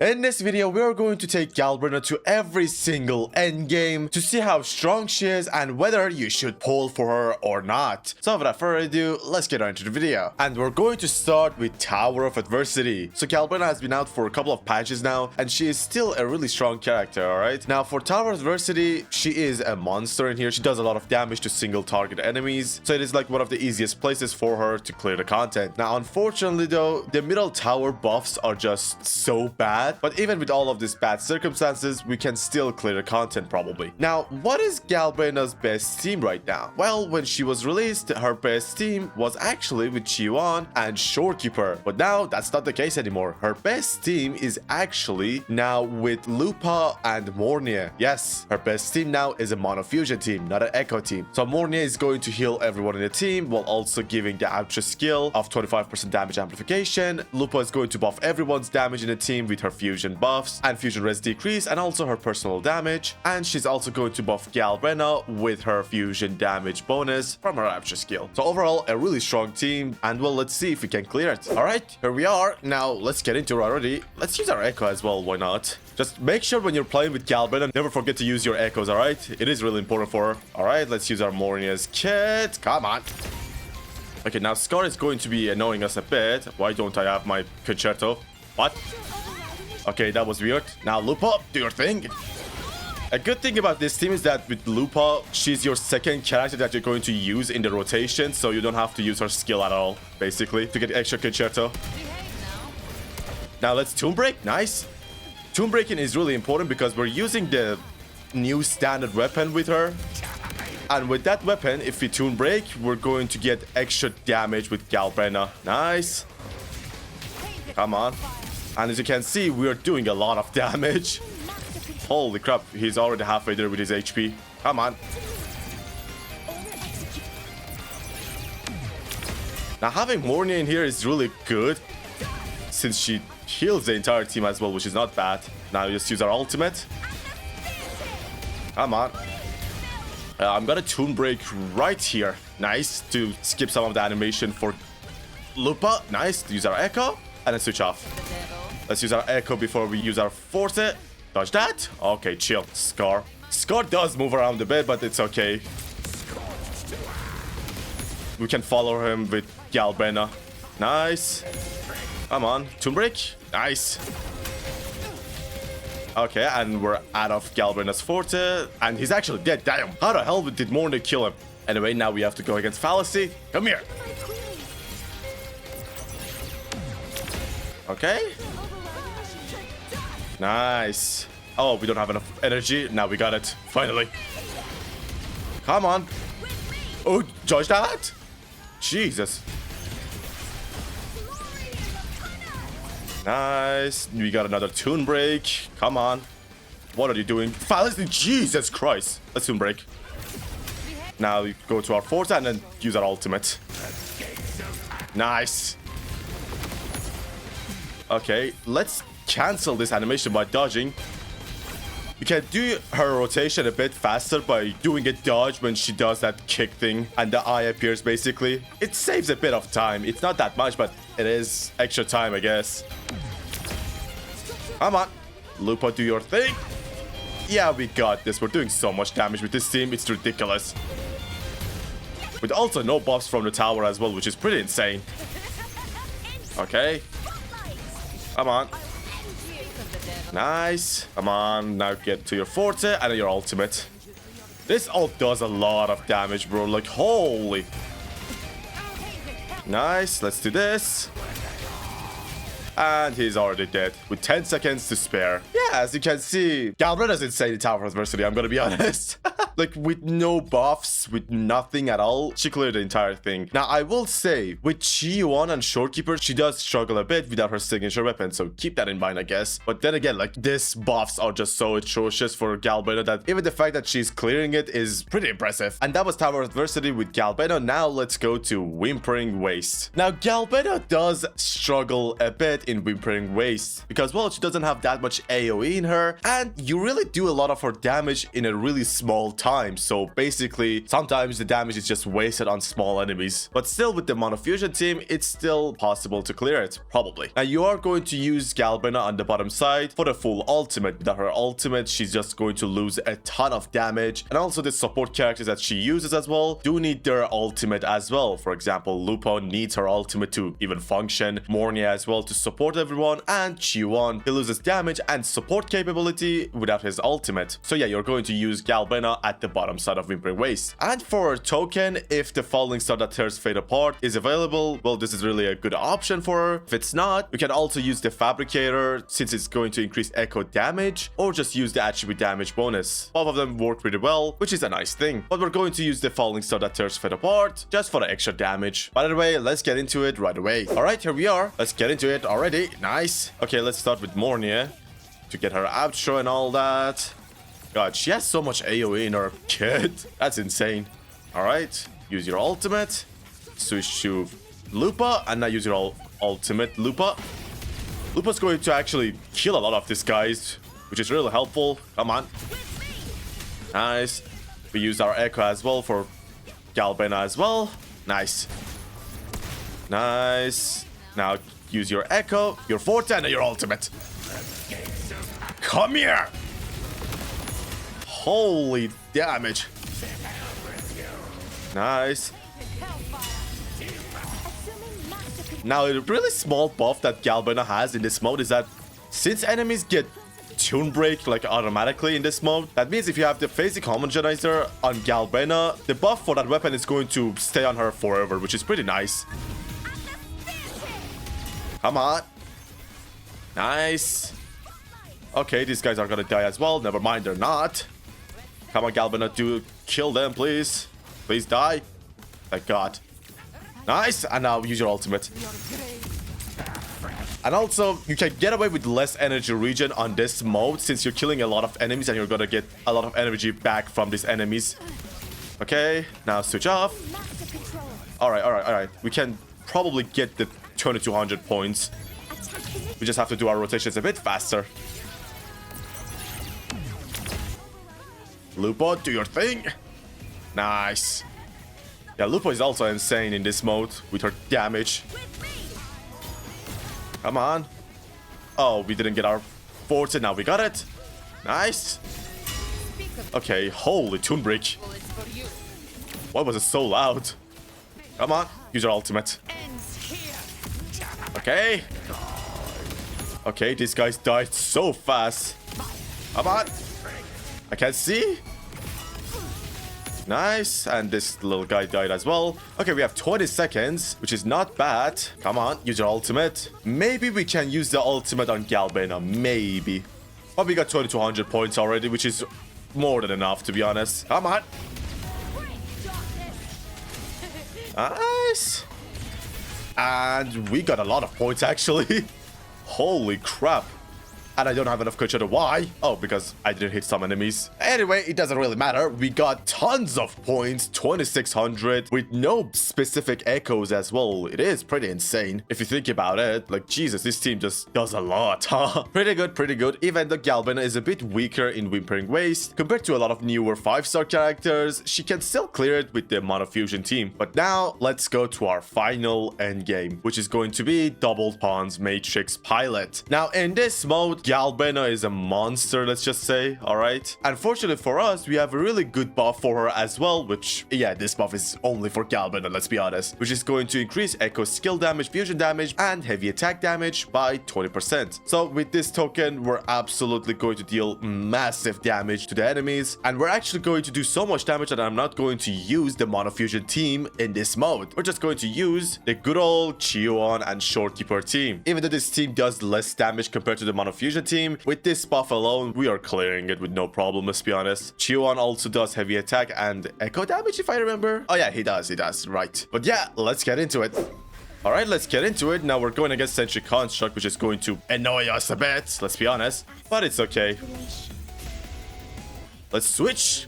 In this video, we are going to take Galbrena to every single endgame to see how strong she is and whether you should pull for her or not. So without further ado, let's get on into the video. And we're going to start with Tower of Adversity. So Galbrena has been out for a couple of patches now, and she is still a really strong character, alright? Now for Tower of Adversity, she is a monster in here. She does a lot of damage to single target enemies, so it is like one of the easiest places for her to clear the content. Now unfortunately though, the middle tower buffs are just so bad. But even with all of these bad circumstances, we can still clear the content probably. Now, what is Galbrena's best team right now? Well, when she was released, her best team was actually with Chiwan and Shorekeeper. But now, that's not the case anymore. Her best team is actually now with Lupa and Mornia. Yes, her best team now is a monofusion team, not an echo team. So Mornia is going to heal everyone in the team while also giving the Ultra skill of 25% damage amplification. Lupa is going to buff everyone's damage in the team with her fusion buffs and fusion res decrease, and also her personal damage. And she's also going to buff Galbrena with her fusion damage bonus from her Ultra skill. So overall, a really strong team, and well, let's see if we can clear it. All right, here we are. Now let's get into it already. Let's use our echo as well, why not? Just make sure when you're playing with Galbrena, never forget to use your echoes, all right? It is really important for her. All right, let's use our Mornia's kit. Come on. Okay, now Scar is going to be annoying us a bit. Why don't I have my concerto? What? Okay, that was weird. Now, Lupa, do your thing. A good thing about this team is that with Lupa, she's your second character that you're going to use in the rotation, so you don't have to use her skill at all, basically, to get extra concerto. Now, let's Tomb Break. Nice. Tomb Breaking is really important because we're using the new standard weapon with her. And with that weapon, if we Tomb Break, we're going to get extra damage with Galbrena. Nice. Come on. And as you can see, we are doing a lot of damage. Holy crap, he's already halfway there with his HP. Come on. Now having Mornia in here is really good, since she heals the entire team as well, which is not bad. Now just use our ultimate. Come on. I'm gonna Tomb Break right here. Nice, to skip some of the animation for Lupa. Nice, use our echo and then switch off. Let's use our echo before we use our forte. Dodge that. Okay, chill. Scar. Scar does move around a bit, but it's okay. We can follow him with Galbrena. Nice. Come on. Tomb Break. Nice. Okay, and we're out of Galbrena's forte. And he's actually dead. Damn. How the hell did Morna kill him? Anyway, now we have to go against Fallacy. Come here. Okay. Nice. Oh, we don't have enough energy. Now we got it. Finally. Come on. Oh, judge that. Jesus. Nice. We got another Tomb Break. Come on. What are you doing? Fallacy. Jesus Christ. Let's Tomb Break. Now we go to our forte and then use our ultimate. Nice. Okay, let's cancel this animation by dodging. You can do her rotation a bit faster by doing a dodge when she does that kick thing and the eye appears basically. It saves a bit of time. It's not that much, but it is extra time, I guess. Come on. Lupa, do your thing. Yeah, we got this. We're doing so much damage with this team. It's ridiculous. With also no buffs from the tower as well, which is pretty insane. Okay. Come on. Nice. Come on. Now get to your forte and then your ultimate. This ult does a lot of damage, bro. Like, holy. Nice. Let's do this. And he's already dead with 10 seconds to spare. Yeah, as you can see, Galbrena's insane in Tower of Adversity, I'm gonna be honest. Like, with no buffs, with nothing at all, she cleared the entire thing. Now, I will say, with Chi-Yuan and Shorekeeper, she does struggle a bit without her signature weapon, so keep that in mind, I guess. But then again, like, these buffs are just so atrocious for Galbrena that even the fact that she's clearing it is pretty impressive. And that was Tower of Adversity with Galbrena. Now, let's go to Whimpering Waste. Now, Galbrena does struggle a bit in Whimpering Waste because, well, she doesn't have that much AoE in her, and you really do a lot of her damage in a really small time. time. So basically, sometimes the damage is just wasted on small enemies. But still, with the monofusion team, it's still possible to clear it, probably. Now, you are going to use Galbrena on the bottom side for the full ultimate. Without her ultimate, she's just going to lose a ton of damage. And also, the support characters that she uses as well do need their ultimate as well. For example, Lupo needs her ultimate to even function, Mornia as well to support everyone, and Chiwon, he loses damage and support capability without his ultimate. So yeah, you're going to use Galbrena at the bottom side of Whimpering Waste. And for a token, if the Falling Star that tears Fate apart is available, well, this is really a good option for her. If it's not, you can also use the Fabricator since it's going to increase echo damage, or just use the attribute damage bonus. Both of them work pretty well, which is a nice thing. But we're going to use the Falling Star that tears Fate apart just for the extra damage. By the way, let's get into it right away. All right, here we are. Let's get into it already. Nice. Okay, let's start with Mornia to get her outro and all that. God, she has so much AoE in her kit. That's insane. All right, use your ultimate. Switch to Lupa, and now use your ultimate, Lupa. Lupa's going to actually kill a lot of these guys, which is really helpful. Come on. Nice. We used our Echo as well for Galbrena as well. Nice. Nice. Now use your Echo, your Forte, and your ultimate. Come here. Holy damage. Nice. Now, a really small buff that Galbrena has in this mode is that since enemies get tune break like automatically in this mode, that means if you have the phasic homogenizer on Galbrena, the buff for that weapon is going to stay on her forever, which is pretty nice. Come on. Nice. Okay, these guys are gonna die as well. Never mind, they're not. Come on, Galbrena, do kill them, please. Please die. Thank God. Nice. And now use your ultimate. And also, you can get away with less energy regen on this mode since you're killing a lot of enemies and you're gonna get a lot of energy back from these enemies. Okay, now switch off. Alright. We can probably get the 2200 points. We just have to do our rotations a bit faster. Lupo, do your thing. Nice. Yeah, Lupo is also insane in this mode with her damage. Come on. Oh, we didn't get our Forte. Now we got it. Nice. Okay, holy Toon Break. Why was it so loud? Come on, use your ultimate. Okay. Okay, these guys died so fast. Come on. I can't see. Nice. And this little guy died as well. Okay, we have 20 seconds, which is not bad. Come on, use your ultimate. Maybe we can use the ultimate on Galbrena. Maybe. But we got 2200 points already, which is more than enough, to be honest. Come on. Nice. And we got a lot of points, actually. Holy crap. And I don't have enough control. Why? Oh, because I didn't hit some enemies. Anyway, it doesn't really matter. We got tons of points, 2600, with no specific echoes as well. It is pretty insane if you think about it. Like, Jesus, this team just does a lot, huh? Pretty good. Even though Galbrena is a bit weaker in Whimpering Waste, compared to a lot of newer 5-star characters, she can still clear it with the Monofusion team. But now, let's go to our final endgame, which is going to be Double Pawns Matrix Pilot. Now, in this mode, Galbrena is a monster, let's just say, alright? Unfortunately for us, we have a really good buff for her as well, which, yeah, this buff is only for Galbrena, let's be honest, which is going to increase Echo skill damage, fusion damage, and heavy attack damage by 20%. So with this token, we're absolutely going to deal massive damage to the enemies, and we're actually going to do so much damage that I'm not going to use the Monofusion team in this mode. We're just going to use the good old Chiwon and Shorekeeper team. Even though this team does less damage compared to the Monofusion team, with this buff alone, we are clearing it with no problem, let's be honest. Chiwon also does heavy attack and echo damage, if I remember. Oh yeah, he does, right. But yeah, let's get into it. All right, let's get into it. Now we're going against Sentry Construct, which is going to annoy us a bit, let's be honest. But it's okay. Let's switch.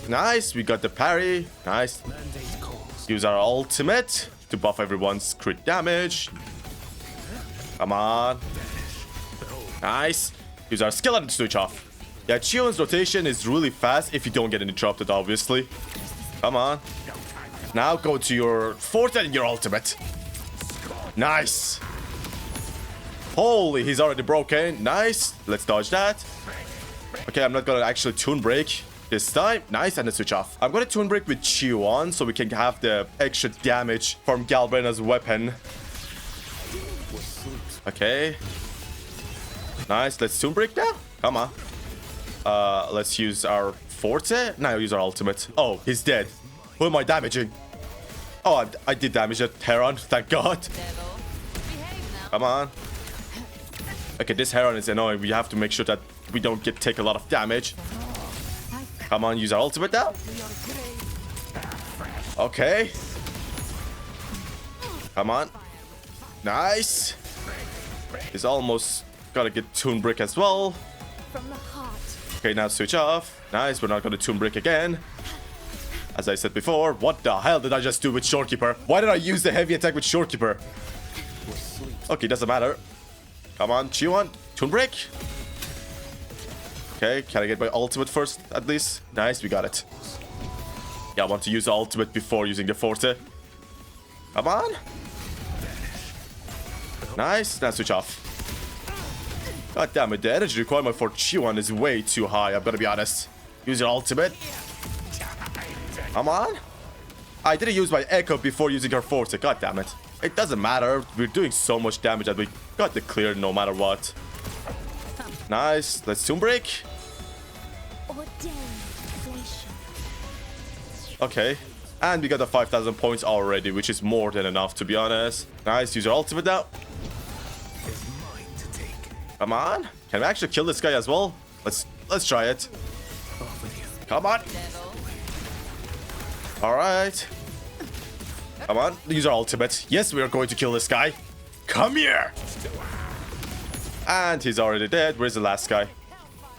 Nice, we got the parry. Nice. Use our ultimate to buff everyone's crit damage. Come on. Nice. Use our skill and switch off. Yeah, Chion's rotation is really fast if you don't get interrupted, obviously. Come on. Now go to your forte and your ultimate. Nice. Holy, he's already broken. Nice. Let's dodge that. Okay, I'm not gonna actually toon break this time. Nice, and a switch off. I'm gonna toon break with Chi on so we can have the extra damage from Galbrena's weapon. Okay. Nice, let's toon break now. Come on. Let's use our forte. Now use our ultimate. Oh, he's dead. Who am I damaging? Oh, I did damage that Heron. Thank God. Come on. Okay, this Heron is annoying. We have to make sure that we don't take a lot of damage. Come on, use our ultimate now. Okay. Come on. Nice. He's almost gotta get toon brick as well. Okay, now switch off. Nice, we're not gonna toon brick again. As I said before, what the hell did I just do with Shorekeeper? Why did I use the heavy attack with Shorekeeper? Okay, doesn't matter. Come on, Chiwon, toon break. Okay, can I get my ultimate first, at least? Nice, we got it. Yeah, I want to use the ultimate before using the forte. Come on. Nice, now switch off. God damn it, the energy requirement for Chiwon is way too high, I'm gonna be honest. Use your ultimate. Come on. I didn't use my echo before using her forte, god damn it. It doesn't matter, we're doing so much damage that we got the clear no matter what. Nice, let's toon break. Okay, and we got the 5,000 points already, which is more than enough to be honest. Nice, use your ultimate now. Come on, can we actually kill this guy as well? Let's try it. Come on. All right. Come on, use our ultimate. Yes, we are going to kill this guy. Come here. And he's already dead. Where's the last guy?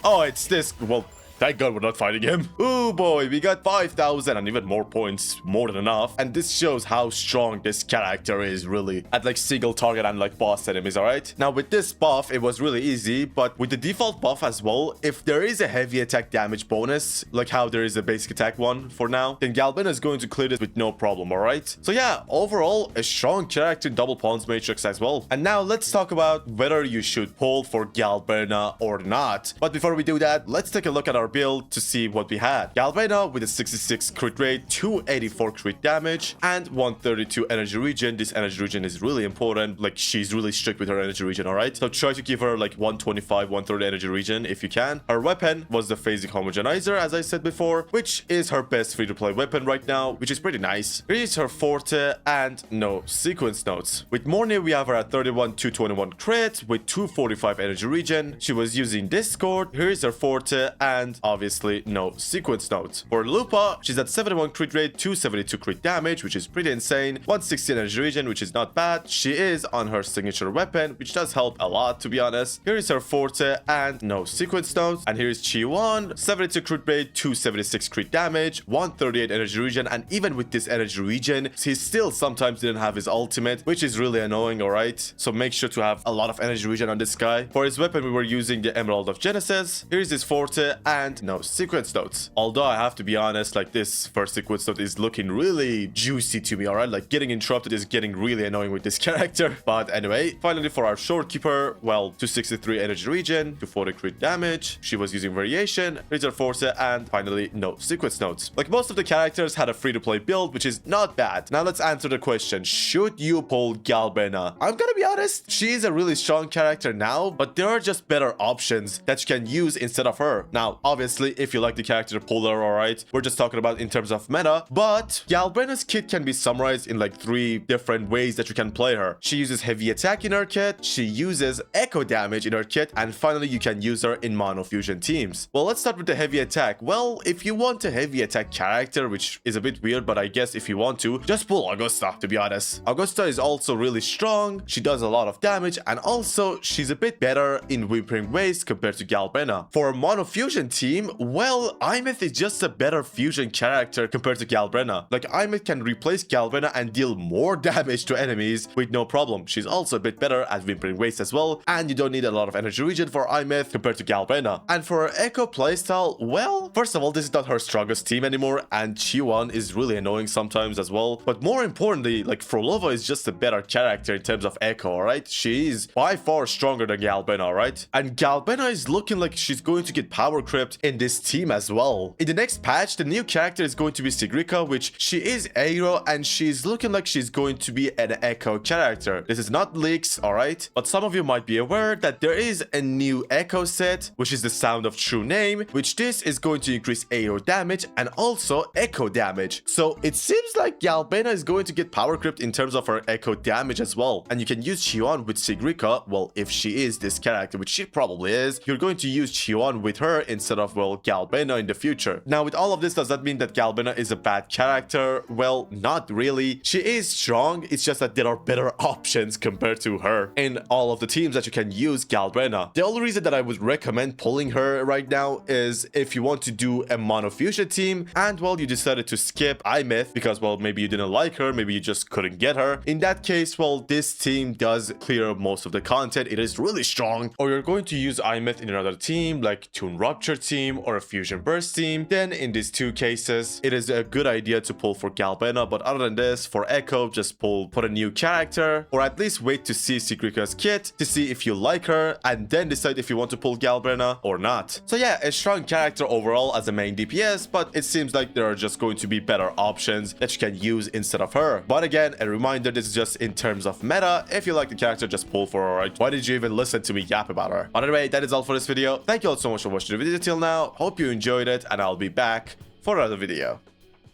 Oh, it's this. Well, thank God we're not fighting him. Oh boy, we got 5,000 and even more points. More than enough. And this shows how strong this character is really. At like single target and like boss enemies, alright? Now with this buff, it was really easy. But with the default buff as well, if there is a heavy attack damage bonus, like how there is a basic attack one for now, then Galbrena is going to clear this with no problem, alright? So yeah, overall, a strong character, double pawns matrix as well. And now let's talk about whether you should pull for Galbrena or not. But before we do that, let's take a look at our build to see what we had. Galbrena with a 66 crit rate, 284 crit damage, and 132 energy regen. This energy regen is really important. Like, she's really strict with her energy regen, alright? So try to give her like 125, 130 energy regen if you can. Her weapon was the phasic homogenizer, as I said before, which is her best free-to-play weapon right now, which is pretty nice. Here is her forte and no sequence notes. With Morny, we have her at 31, 221 crit with 245 energy regen. She was using Discord. Here is her forte and obviously no sequence notes. For Lupa, she's at 71 crit rate, 272 crit damage, which is pretty insane, 160 energy regen, which is not bad. She is on her signature weapon, which does help a lot to be honest. Here is her forte and no sequence notes. And here is Chi-Won, 72 crit rate, 276 crit damage, 138 energy regen, and even with this energy regen, he still sometimes didn't have his ultimate, which is really annoying, alright? So make sure to have a lot of energy regen on this guy. For his weapon, we were using the Emerald of Genesis. Here's his forte and no sequence notes. Although I have to be honest, like this first sequence note is looking really juicy to me, alright? Like getting interrupted is getting really annoying with this character. But anyway, finally for our Shorekeeper, well, 263 energy regen, 240 crit damage. She was using variation, here's her forte, and finally no sequence notes. Like most of the characters had a free-to-play build, which is not bad. Now let's answer the question, should you pull Galbrena? I'm gonna be honest, she is a really strong character now, but there are just better options that you can use instead of her. Now, obviously, if you like the character, pull her, alright? We're just talking about in terms of meta, but Galbrena's kit can be summarized in like 3 different ways that you can play her. She uses heavy attack in her kit, she uses echo damage in her kit, and finally you can use her in mono fusion teams. Well, let's start with the heavy attack. Well, if you want a heavy attack character, which is a bit weird, but I guess if you want to, just pull Augusta, to be honest. Augusta is also really strong, she does a lot of damage, and also she's a bit better in Whimpering ways compared to Galbrena. For mono fusion team, team, well, Imeth is just a better fusion character compared to Galbrena. Like, Imeth can replace Galbrena and deal more damage to enemies with no problem. She's also a bit better at Whimpering Waste as well, and you don't need a lot of energy regen for Imeth compared to Galbrena. And for her Echo playstyle, well, first of all, this is not her strongest team anymore, and Chiwan is really annoying sometimes as well. But more importantly, like, Frolova is just a better character in terms of Echo, alright? She is by far stronger than Galbrena, alright? And Galbrena is looking like she's going to get power crept in this team as well. In the next patch, the new character is going to be Sigrika, which she is aero, and she's looking like she's going to be an Echo character. This is not leaks, alright? But some of you might be aware that there is a new Echo set, which is the Sound of True Name, which this is going to increase aero damage and also Echo damage. So it seems like Galbrena is going to get power crept in terms of her Echo damage as well. And you can use Chion with Sigrika. Well, if she is this character, which she probably is, you're going to use Chion with her instead of, well, Galbrena in the future. Now, with all of this, does that mean that Galbrena is a bad character? Well, not really. She is strong. It's just that there are better options compared to her in all of the teams that you can use Galbrena. The only reason that I would recommend pulling her right now is if you want to do a mono fusion team and, well, you decided to skip Imeth because, well, maybe you didn't like her, maybe you just couldn't get her. In that case, well, this team does clear most of the content. It is really strong. Or you're going to use Imeth in another team like Toon Rupture team or a Fusion Burst team. Then in these two cases, it is a good idea to pull for Galbrena. But other than this, for Echo, just put a new character, or at least wait to see Sigrika's kit to see if you like her and then decide if you want to pull Galbrena or not. So yeah, a strong character overall as a main DPS, but it seems like there are just going to be better options that you can use instead of her. But again, a reminder, this is just in terms of meta. If you like the character, just pull for her, alright? Why did you even listen to me yap about her? But anyway, that is all for this video. Thank you all so much for watching the video till now. Hope you enjoyed it, and I'll be back for another video.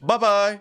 Bye bye.